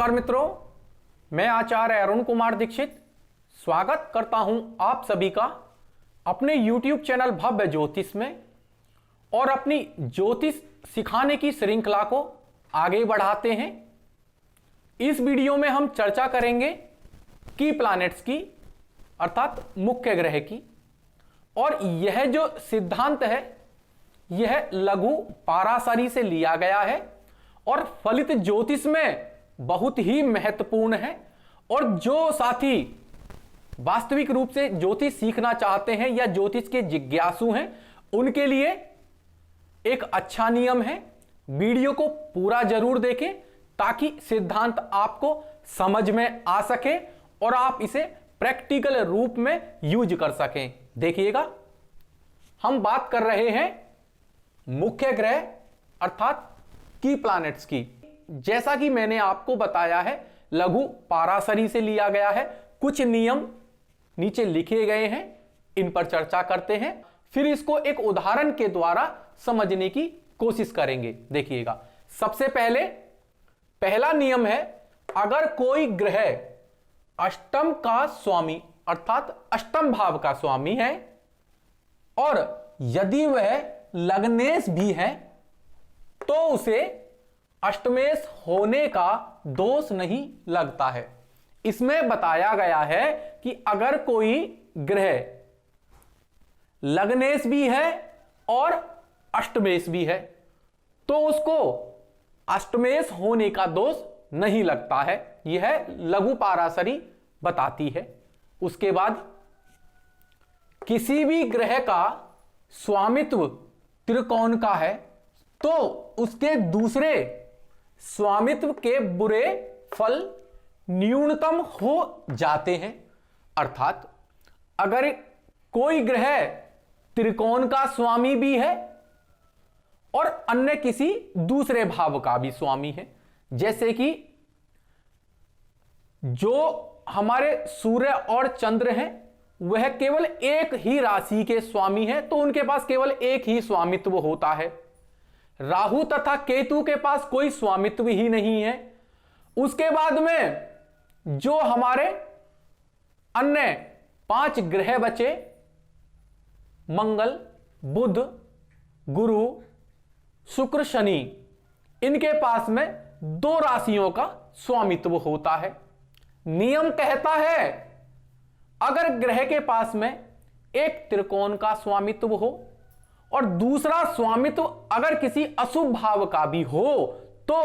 नमस्कार मित्रों, मैं आचार्य अरुण कुमार दीक्षित स्वागत करता हूं आप सभी का अपने YouTube चैनल भव्य ज्योतिष में और अपनी ज्योतिष सिखाने की श्रृंखला को आगे बढ़ाते हैं। इस वीडियो में हम चर्चा करेंगे की प्लैनेट्स की अर्थात मुख्य ग्रह की, और यह जो सिद्धांत है यह लघु पाराशरी से लिया गया है और फलित ज्योतिष में बहुत ही महत्वपूर्ण है। और जो साथी वास्तविक रूप से ज्योतिष सीखना चाहते हैं या ज्योतिष के जिज्ञासु हैं उनके लिए एक अच्छा नियम है। वीडियो को पूरा जरूर देखें ताकि सिद्धांत आपको समझ में आ सके और आप इसे प्रैक्टिकल रूप में यूज कर सकें। देखिएगा, हम बात कर रहे हैं मुख्य ग्रह अर्थात की प्लैनेट्स की। जैसा कि मैंने आपको बताया है लघु पाराशरी से लिया गया है, कुछ नियम नीचे लिखे गए हैं, इन पर चर्चा करते हैं, फिर इसको एक उदाहरण के द्वारा समझने की कोशिश करेंगे। देखिएगा, सबसे पहला नियम है, अगर कोई ग्रह अष्टम का स्वामी अर्थात अष्टम भाव का स्वामी है और यदि वह लग्नेश भी है तो उसे अष्टमेश होने का दोष नहीं लगता है। इसमें बताया गया है कि अगर कोई ग्रह लग्नेश भी है और अष्टमेश भी है तो उसको अष्टमेश होने का दोष नहीं लगता है। यह लघु पाराशरी बताती है। उसके बाद किसी भी ग्रह का स्वामित्व त्रिकोण का है तो उसके दूसरे स्वामित्व के बुरे फल न्यूनतम हो जाते हैं। अर्थात अगर कोई ग्रह त्रिकोण का स्वामी भी है और अन्य किसी दूसरे भाव का भी स्वामी है, जैसे कि जो हमारे सूर्य और चंद्र हैं वह केवल एक ही राशि के स्वामी हैं तो उनके पास केवल एक ही स्वामित्व होता है। राहु तथा केतु के पास कोई स्वामित्व ही नहीं है। उसके बाद में जो हमारे अन्य 5 ग्रह बचे, मंगल, बुध, गुरु, शुक्र, शनि, इनके पास में 2 राशियों का स्वामित्व होता है। नियम कहता है अगर ग्रह के पास में एक त्रिकोण का स्वामित्व हो और दूसरा स्वामित्व अगर किसी अशुभ भाव का भी हो तो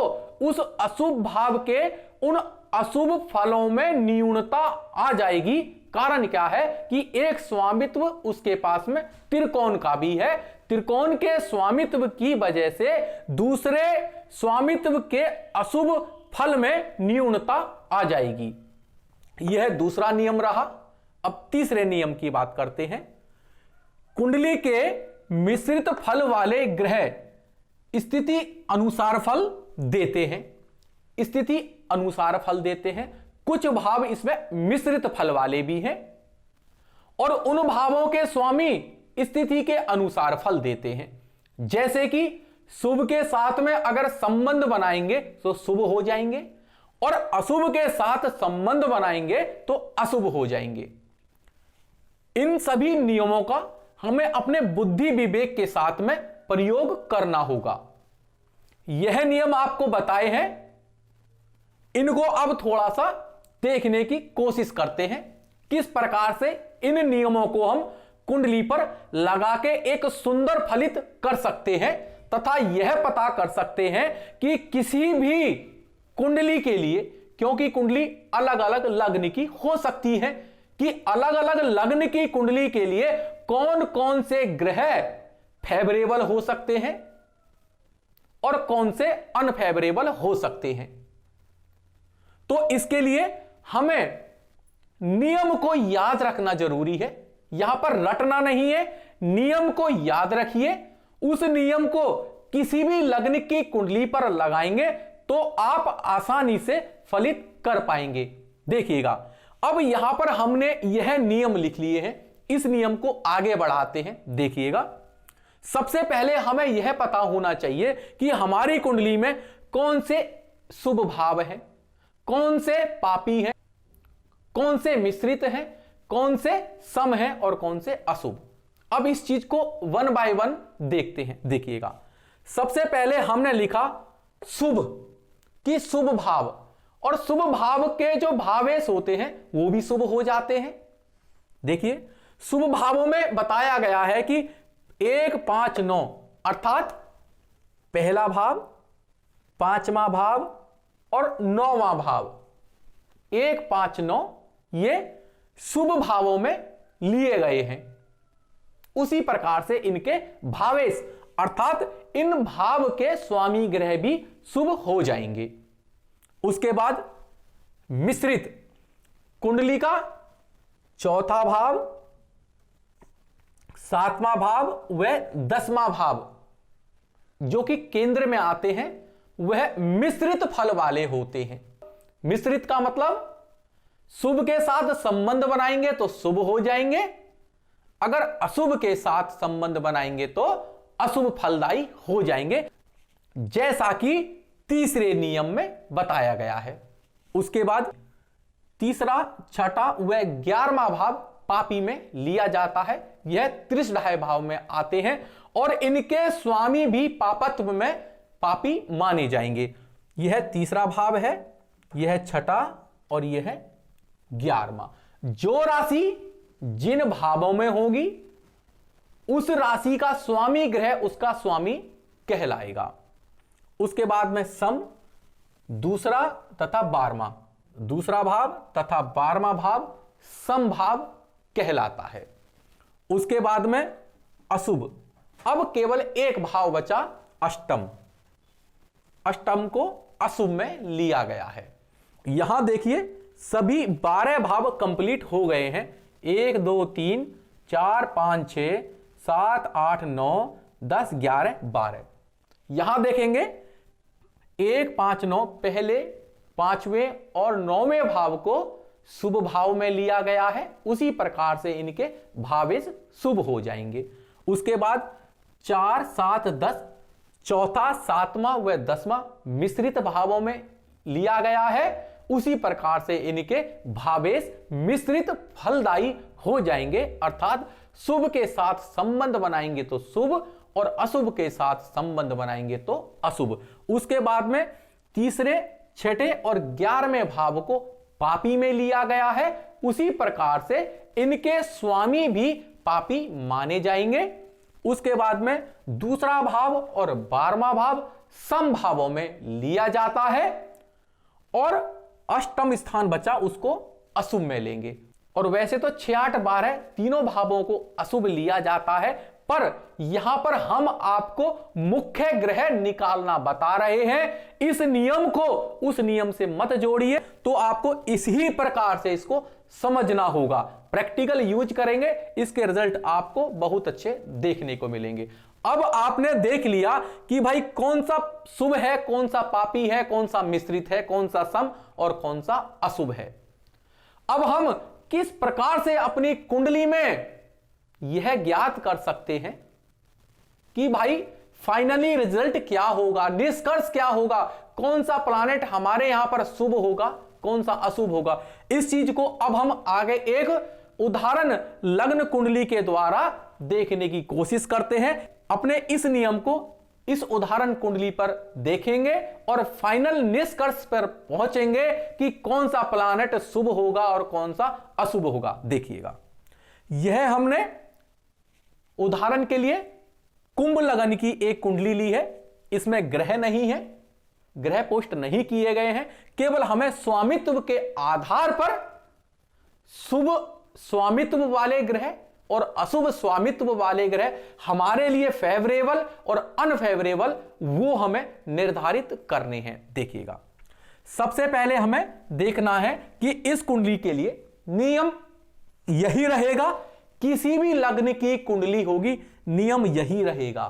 उस अशुभ भाव के उन अशुभ फलों में न्यूनता आ जाएगी। कारण क्या है कि एक स्वामित्व उसके पास में त्रिकोण का भी है। त्रिकोण के स्वामित्व की वजह से दूसरे स्वामित्व के अशुभ फल में न्यूनता आ जाएगी। यह दूसरा नियम रहा। अब तीसरे नियम की बात करते हैं। कुंडली के मिश्रित फल वाले ग्रह स्थिति अनुसार फल देते हैं। स्थिति अनुसार फल देते हैं। कुछ भाव इसमें मिश्रित फल वाले भी हैं और उन भावों के स्वामी स्थिति के अनुसार फल देते हैं। जैसे कि शुभ के साथ में अगर संबंध बनाएंगे तो शुभ हो जाएंगे और अशुभ के साथ संबंध बनाएंगे तो अशुभ हो जाएंगे। इन सभी नियमों का हमें अपने बुद्धि विवेक के साथ में प्रयोग करना होगा। यह नियम आपको बताए हैं, इनको अब थोड़ा सा देखने की कोशिश करते हैं किस प्रकार से इन नियमों को हम कुंडली पर लगा के एक सुंदर फलित कर सकते हैं तथा यह पता कर सकते हैं कि किसी भी कुंडली के लिए, क्योंकि कुंडली अलग अलग लग्न की हो सकती है, कि अलग अलग लग्न की कुंडली के लिए कौन कौन से ग्रह फेवरेबल हो सकते हैं और कौन से अनफेवरेबल हो सकते हैं। तो इसके लिए हमें नियम को याद रखना जरूरी है। यहां पर रटना नहीं है, नियम को याद रखिए। उस नियम को किसी भी लग्न की कुंडली पर लगाएंगे तो आप आसानी से फलित कर पाएंगे। देखिएगा, अब यहां पर हमने यह नियम लिख लिए हैं, इस नियम को आगे बढ़ाते हैं। देखिएगा, सबसे पहले हमें यह पता होना चाहिए कि हमारी कुंडली में कौन से शुभ भाव हैं, कौन से पापी हैं, कौन से मिश्रित हैं, कौन से सम हैं और कौन से अशुभ। अब इस चीज को वन बाय वन देखते हैं। देखिएगा, सबसे पहले हमने लिखा शुभ कि शुभ भाव, और शुभ भाव के जो भावेश होते हैं वो भी शुभ हो जाते हैं। देखिए, शुभ भावों में बताया गया है कि 1, 5, 9 अर्थात पहला भाव, पांचवा भाव और 9वां भाव, 1, 5, 9 ये शुभ भावों में लिए गए हैं। उसी प्रकार से इनके भावेश अर्थात इन भाव के स्वामी ग्रह भी शुभ हो जाएंगे। उसके बाद मिश्रित कुंडली का चौथा भाव, 7वां भाव व 10वां भाव जो कि केंद्र में आते हैं वह मिश्रित फल वाले होते हैं। मिश्रित का मतलब शुभ के साथ संबंध बनाएंगे तो शुभ हो जाएंगे, अगर अशुभ के साथ संबंध बनाएंगे तो अशुभ फलदायी हो जाएंगे, जैसा कि तीसरे नियम में बताया गया है। उसके बाद तीसरा, छठा व 11वां भाव पापी में लिया जाता है। यह त्रिशदाय भाव में आते हैं और इनके स्वामी भी पापत्व में पापी माने जाएंगे। यह तीसरा भाव है, यह छठा और यह 11वां। जो राशि जिन भावों में होगी उस राशि का स्वामी ग्रह उसका स्वामी कहलाएगा। उसके बाद में सम, दूसरा तथा 12वां, दूसरा भाव तथा 12वां भाव सम भाव कहलाता है। उसके बाद में अशुभ, अब केवल एक भाव बचा अष्टम, अष्टम को अशुभ में लिया गया है। यहां देखिए सभी 12 भाव कंप्लीट हो गए हैं। 1, 2, 3, 4, 5, 6, 7, 8, 9, 10, 11, 12। यहां देखेंगे 1, 5, 9 पहले 5वें और 9वें भाव को शुभ भाव में लिया गया है। उसी प्रकार से इनके भावेश शुभ हो जाएंगे। उसके बाद 4, 7, 10 चौथा, 7वां व 10वां मिश्रित भावों में लिया गया है। उसी प्रकार से इनके भावेश मिश्रित फलदायी हो जाएंगे, अर्थात शुभ के साथ संबंध बनाएंगे तो शुभ और अशुभ के साथ संबंध बनाएंगे तो अशुभ। उसके बाद में तीसरे, छठे और 11वें भाव को पापी में लिया गया है। उसी प्रकार से इनके स्वामी भी पापी माने जाएंगे। उसके बाद में दूसरा भाव और 12वां भाव सम भावों में लिया जाता है और अष्टम स्थान बचा उसको अशुभ में लेंगे। और वैसे तो 6, 8, 12 तीनों भावों को अशुभ लिया जाता है, पर यहां पर हम आपको मुख्य ग्रह निकालना बता रहे हैं। इस नियम को उस नियम से मत जोड़िए, तो आपको इसी प्रकार से इसको समझना होगा। प्रैक्टिकल यूज करेंगे, इसके रिजल्ट आपको बहुत अच्छे देखने को मिलेंगे। अब आपने देख लिया कि भाई कौन सा शुभ है, कौन सा पापी है, कौन सा मिश्रित है, कौन सा सम और कौन सा अशुभ है। अब हम किस प्रकार से अपनी कुंडली में यह ज्ञात कर सकते हैं कि भाई फाइनली रिजल्ट क्या होगा, निष्कर्ष क्या होगा, कौन सा प्लैनेट हमारे यहां पर शुभ होगा, कौन सा अशुभ होगा। इस चीज को अब हम आगे एक उदाहरण लग्न कुंडली के द्वारा देखने की कोशिश करते हैं। अपने इस नियम को इस उदाहरण कुंडली पर देखेंगे और फाइनल निष्कर्ष पर पहुंचेंगे कि कौन सा प्लैनेट शुभ होगा और कौन सा अशुभ होगा। देखिएगा, यह हमने उदाहरण के लिए कुंभ लग्न की एक कुंडली ली है। इसमें ग्रह नहीं है, ग्रह पोस्ट नहीं किए गए हैं, केवल हमें स्वामित्व के आधार पर शुभ स्वामित्व वाले ग्रह और अशुभ स्वामित्व वाले ग्रह हमारे लिए फेवरेबल और अनफेवरेबल वो हमें निर्धारित करने हैं। देखिएगा, सबसे पहले हमें देखना है कि इस कुंडली के लिए नियम यही रहेगा। किसी भी लग्न की कुंडली होगी नियम यही रहेगा,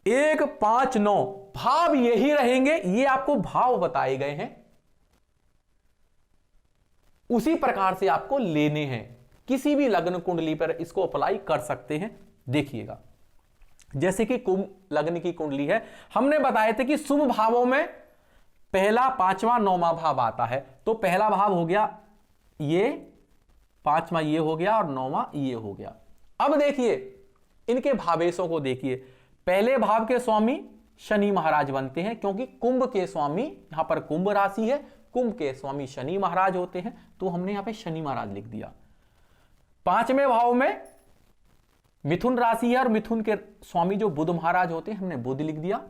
1, 5, 9 भाव यही रहेंगे। ये आपको भाव बताए गए हैं, उसी प्रकार से आपको लेने हैं। किसी भी लग्न कुंडली पर इसको अप्लाई कर सकते हैं। देखिएगा, जैसे कि कुंभ लग्न की कुंडली है, हमने बताए थे कि शुभ भावों में पहला, पांचवा, नौवां भाव आता है। तो पहला भाव हो गया ये, पांचवा ये हो गया और नौवां ये हो गया। अब देखिए इनके भावेशों को देखिए। पहले भाव के स्वामी शनि महाराज बनते हैं, क्योंकि कुंभ के स्वामी, यहां पर कुंभ राशि है, कुंभ के स्वामी शनि महाराज होते हैं, तो हमने यहां पे शनि महाराज लिख दिया। पांचवें भाव में मिथुन राशि है और मिथुन के स्वामी जो बुध महाराज होते हैं, हमने बुध लिख दिया।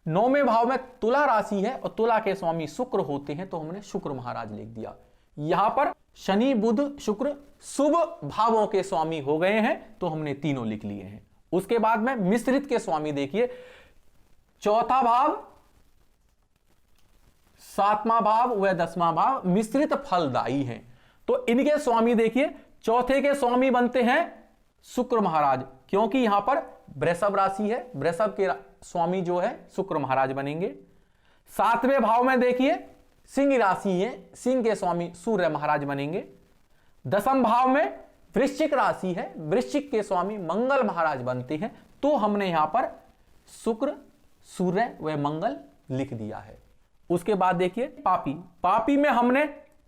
नौवें भाव में तुला राशि है और तुला के स्वामी शुक्र होते हैं, तो हमने शुक्र महाराज लिख दिया। यहां पर शनि बुध शुक्र शुभ भावों के स्वामी हो गए हैं, तो हमने तीनों लिख लिए हैं। उसके बाद में मिश्रित के स्वामी देखिए, चौथा भाव, सातवां भाव व 10वां भाव मिश्रित फलदायी हैं, तो इनके स्वामी देखिए, चौथे के स्वामी बनते हैं शुक्र महाराज, क्योंकि यहां पर वृषभ राशि है, वृषभ के स्वामी जो है शुक्र महाराज बनेंगे। सातवें भाव में देखिए सिंह राशि है, सिंह के स्वामी सूर्य महाराज बनेंगे। 10वें भाव में वृश्चिक राशि है, वृश्चिक के स्वामी मंगल महाराज बनते हैं, तो हमने यहां पर शुक्र, सूर्य व मंगल लिख दिया है। उसके बाद देखिए पापी, पापी में हमने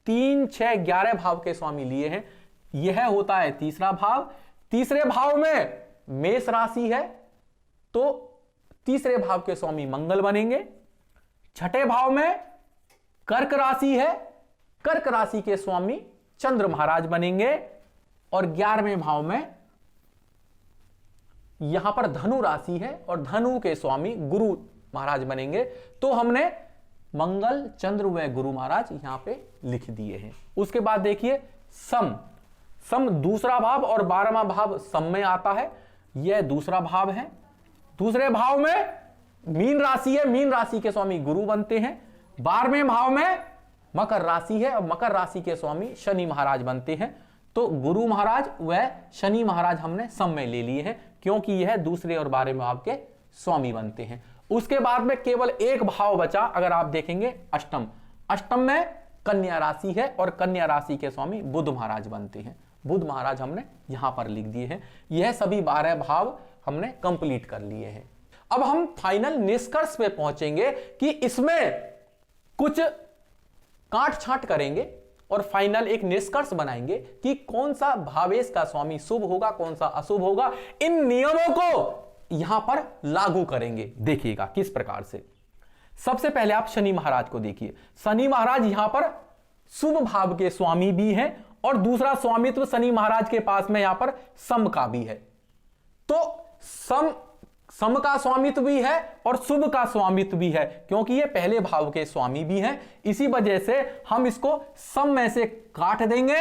3, 6, 11 भाव के स्वामी लिए हैं। यह होता है तीसरा भाव। तीसरे भाव में मेष राशि है, तो तीसरे भाव के स्वामी मंगल बनेंगे। छठे भाव में कर्क राशि है, कर्क राशि के स्वामी चंद्र महाराज बनेंगे। और 11वें भाव में यहां पर धनु राशि है और धनु के स्वामी गुरु महाराज बनेंगे, तो हमने मंगल, चंद्र व गुरु महाराज यहां पे लिख दिए हैं। उसके बाद देखिए सम, सम दूसरा भाव और 12वां भाव सम में आता है, यह दूसरा भाव है। दूसरे भाव में मीन राशि है, मीन राशि के स्वामी गुरु बनते हैं। 12वें भाव में मकर राशि है और मकर राशि के स्वामी शनि महाराज बनते हैं, तो गुरु महाराज व शनि महाराज हमने सम में ले लिए हैं, क्योंकि यह दूसरे और 12वें भाव के स्वामी बनते हैं। उसके बाद में केवल एक भाव बचा, अगर आप देखेंगे अष्टम, अष्टम में कन्या राशि है और कन्या राशि के स्वामी बुध महाराज बनते हैं, बुध महाराज हमने यहां पर लिख दिए हैं। यह सभी 12 भाव हमने कंप्लीट कर लिए हैं। अब हम फाइनल निष्कर्ष पे पहुंचेंगे कि इसमें कुछ काट छांट करेंगे और फाइनल एक निष्कर्ष बनाएंगे कि कौन सा भावेश का स्वामी शुभ होगा, कौन सा अशुभ होगा। इन नियमों को यहां पर लागू करेंगे, देखिएगा किस प्रकार से। सबसे पहले आप शनि महाराज को देखिए, शनि महाराज यहां पर शुभ भाव के स्वामी भी हैं और दूसरा स्वामित्व शनि महाराज के पास में यहां पर सम का भी है, तो सम का स्वामित्व भी है और शुभ का स्वामित्व भी है, क्योंकि ये पहले भाव के स्वामी भी हैं। इसी वजह से हम इसको सम में से काट देंगे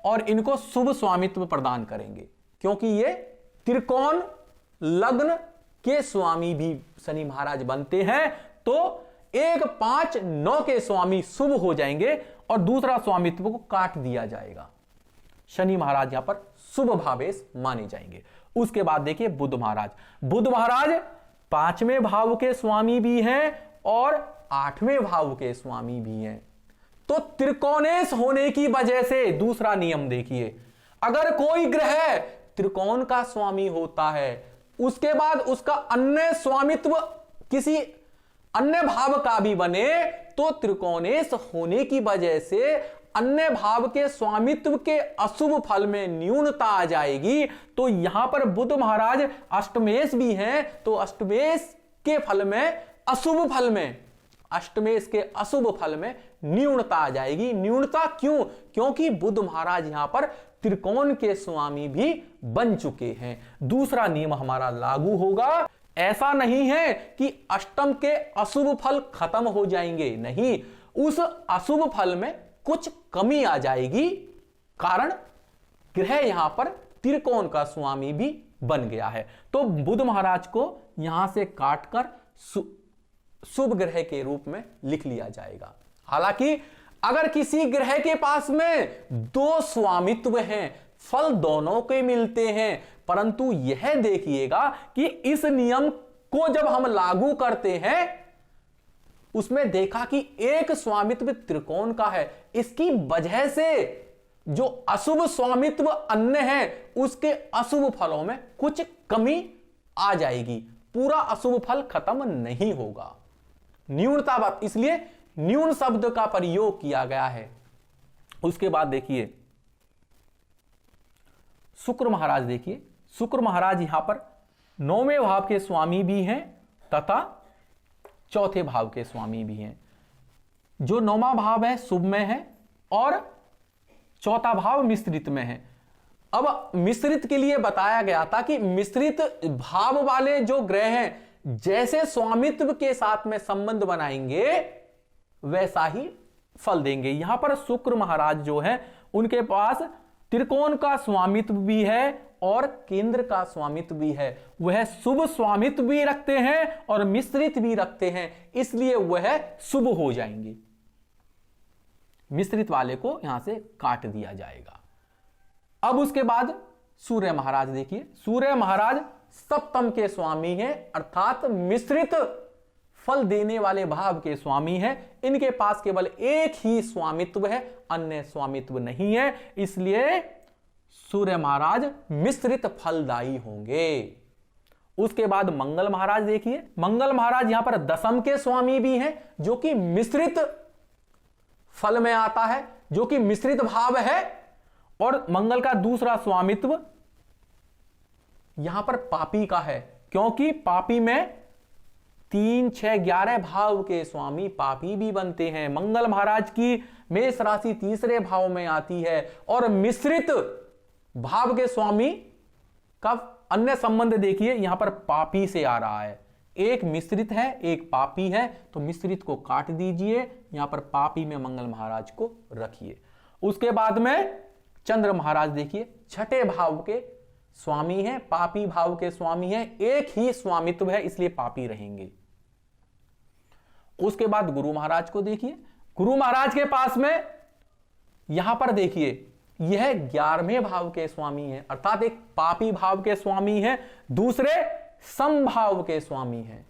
और इनको शुभ स्वामित्व प्रदान करेंगे, क्योंकि ये त्रिकोण लग्न के स्वामी भी शनि महाराज बनते हैं, तो 1, 5, 9 के स्वामी शुभ हो जाएंगे और दूसरा स्वामित्व को काट दिया जाएगा। शनि महाराज यहां पर शुभ भावेश माने जाएंगे। उसके बाद देखिए बुध महाराज, बुध महाराज 5वें भाव के स्वामी भी हैं और 8वें भाव के स्वामी भी हैं, तो त्रिकोणेश होने की वजह से दूसरा नियम देखिए, अगर कोई ग्रह त्रिकोण का स्वामी होता है, उसके बाद उसका अन्य स्वामित्व किसी अन्य भाव का भी बने, तो त्रिकोणेश होने की वजह से अन्य भाव के स्वामित्व के अशुभ फल में न्यूनता आ जाएगी। तो यहां पर बुध महाराज अष्टमेश भी हैं, तो अष्टमेश के फल में, अशुभ फल में, अष्टमेश के अशुभ फल में न्यूनता आ जाएगी। न्यूनता क्यों? क्योंकि बुध महाराज यहां पर त्रिकोण के स्वामी भी बन चुके हैं। दूसरा नियम हमारा लागू होगा। ऐसा नहीं है कि अष्टम के अशुभ फल खत्म हो जाएंगे, नहीं, उस अशुभ फल में कुछ कमी आ जाएगी, कारण ग्रह यहां पर त्रिकोण का स्वामी भी बन गया है। तो बुध महाराज को यहां से काटकर शुभ ग्रह के रूप में लिख लिया जाएगा। हालांकि अगर किसी ग्रह के पास में 2 स्वामित्व हैं, फल दोनों के मिलते हैं, परंतु यह देखिएगा कि इस नियम को जब हम लागू करते हैं, उसमें देखा कि एक स्वामित्व त्रिकोण का है, इसकी वजह से जो अशुभ स्वामित्व अन्य है, उसके अशुभ फलों में कुछ कमी आ जाएगी, पूरा अशुभ फल खत्म नहीं होगा। न्यूनता बात, इसलिए न्यून शब्द का प्रयोग किया गया है। उसके बाद देखिए शुक्र महाराज, देखिए शुक्र महाराज यहां पर 9वें भाव के स्वामी भी हैं तथा 4थे भाव के स्वामी भी हैं। जो 9वां भाव है शुभ में है और 4था भाव मिश्रित में है। अब मिश्रित के लिए बताया गया था कि मिश्रित भाव वाले जो ग्रह हैं जैसे स्वामित्व के साथ में संबंध बनाएंगे वैसा ही फल देंगे। यहां पर शुक्र महाराज जो है उनके पास त्रिकोण का स्वामित्व भी है और केंद्र का स्वामित्व भी है। वह शुभ स्वामित्व भी रखते हैं और मिश्रित भी रखते हैं, इसलिए वह शुभ हो जाएंगे। मिश्रित वाले को यहां से काट दिया जाएगा। अब उसके बाद सूर्य महाराज, देखिए सूर्य महाराज सप्तम के स्वामी हैं, अर्थात मिश्रित फल देने वाले भाव के स्वामी हैं। इनके पास केवल एक ही स्वामित्व है, अन्य स्वामित्व नहीं है, इसलिए सूर्य महाराज मिश्रित फलदायी होंगे। उसके बाद मंगल महाराज, देखिए मंगल महाराज यहां पर दशम के स्वामी भी हैं, जो कि मिश्रित फल में आता है, जो कि मिश्रित भाव है। और मंगल का दूसरा स्वामित्व यहां पर पापी का है, क्योंकि पापी में 3, 6, 11 भाव के स्वामी पापी भी बनते हैं। मंगल महाराज की मेष राशि तीसरे भाव में आती है और मिश्रित भाव के स्वामी का अन्य संबंध देखिए यहां पर पापी से आ रहा है। एक मिश्रित है, एक पापी है, तो मिश्रित को काट दीजिए, यहां पर पापी में मंगल महाराज को रखिए। उसके बाद में चंद्र महाराज, देखिए छठे भाव के स्वामी हैं, पापी भाव के स्वामी हैं, एक ही स्वामित्व है, इसलिए पापी रहेंगे। उसके बाद गुरु महाराज को देखिए, गुरु महाराज के पास में यहां पर देखिए यह 11वें भाव के स्वामी हैं, अर्थात एक पापी भाव के स्वामी हैं, दूसरे समभाव के स्वामी हैं।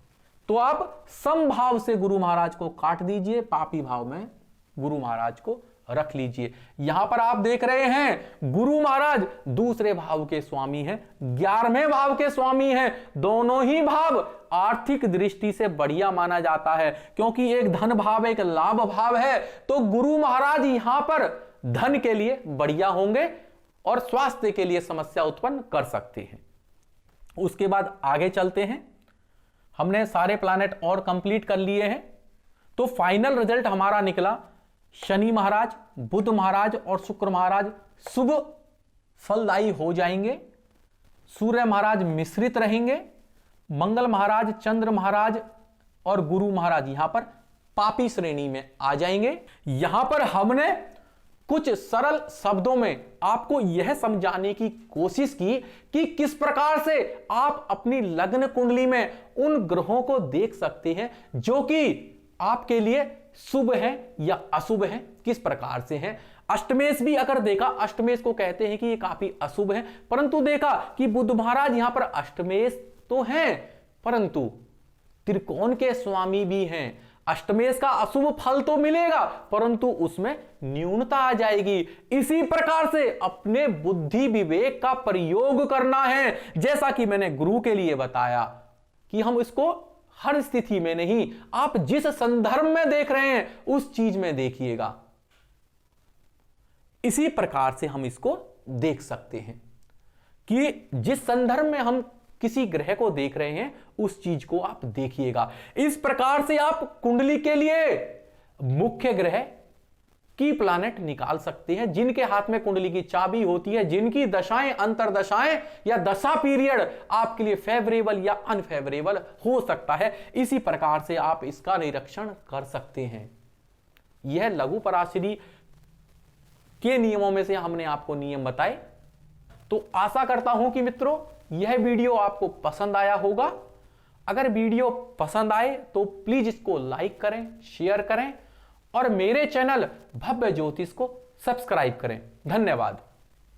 तो आप समभाव से गुरु महाराज को काट दीजिए, पापी भाव में गुरु महाराज को रख लीजिए। यहां पर आप देख रहे हैं गुरु महाराज दूसरे भाव के स्वामी हैं, 11वें भाव के स्वामी हैं। दोनों ही भाव आर्थिक दृष्टि से बढ़िया माना जाता है, क्योंकि एक धन भाव एक लाभ भाव है। तो गुरु महाराज यहां पर धन के लिए बढ़िया होंगे और स्वास्थ्य के लिए समस्या उत्पन्न कर सकते हैं। उसके बाद आगे चलते हैं। हमने सारे प्लैनेट और कंप्लीट कर लिए हैं, तो फाइनल रिजल्ट हमारा निकला शनि महाराज, बुध महाराज और शुक्र महाराज शुभ फलदायी हो जाएंगे। सूर्य महाराज मिश्रित रहेंगे। मंगल महाराज, चंद्र महाराज और गुरु महाराज यहां पर पापी श्रेणी में आ जाएंगे। यहां पर हमने कुछ सरल शब्दों में आपको यह समझाने की कोशिश की कि किस प्रकार से आप अपनी लग्न कुंडली में उन ग्रहों को देख सकते हैं जो कि आपके लिए शुभ है या अशुभ है, किस प्रकार से है। अष्टमेश भी अगर देखा, अष्टमेश को कहते हैं कि ये काफी अशुभ है, परंतु देखा कि बुध महाराज यहां पर अष्टमेश तो हैं परंतु त्रिकोण के स्वामी भी हैं। अष्टमेश का अशुभ फल तो मिलेगा परंतु उसमें न्यूनता आ जाएगी। इसी प्रकार से अपने बुद्धि विवेक का प्रयोग करना है, जैसा कि मैंने गुरु के लिए बताया कि हम इसको हर स्थिति में नहीं, आप जिस संदर्भ में देख रहे हैं उस चीज में देखिएगा। इसी प्रकार से हम इसको देख सकते हैं कि जिस संदर्भ में हम किसी ग्रह को देख रहे हैं उस चीज को आप देखिएगा। इस प्रकार से आप कुंडली के लिए मुख्य ग्रह की प्लैनेट निकाल सकते हैं, जिनके हाथ में कुंडली की चाबी होती है, जिनकी दशाएं, अंतरदशाएं या दशा पीरियड आपके लिए फेवरेबल या अनफेवरेबल हो सकता है। इसी प्रकार से आप इसका निरीक्षण कर सकते हैं। यह लघु पराशरी के नियमों में से हमने आपको नियम बताए। तो आशा करता हूं कि मित्रों यह वीडियो आपको पसंद आया होगा। अगर वीडियो पसंद आए तो प्लीज इसको लाइक करें, शेयर करें और मेरे चैनल भव्य ज्योतिष को सब्सक्राइब करें। धन्यवाद।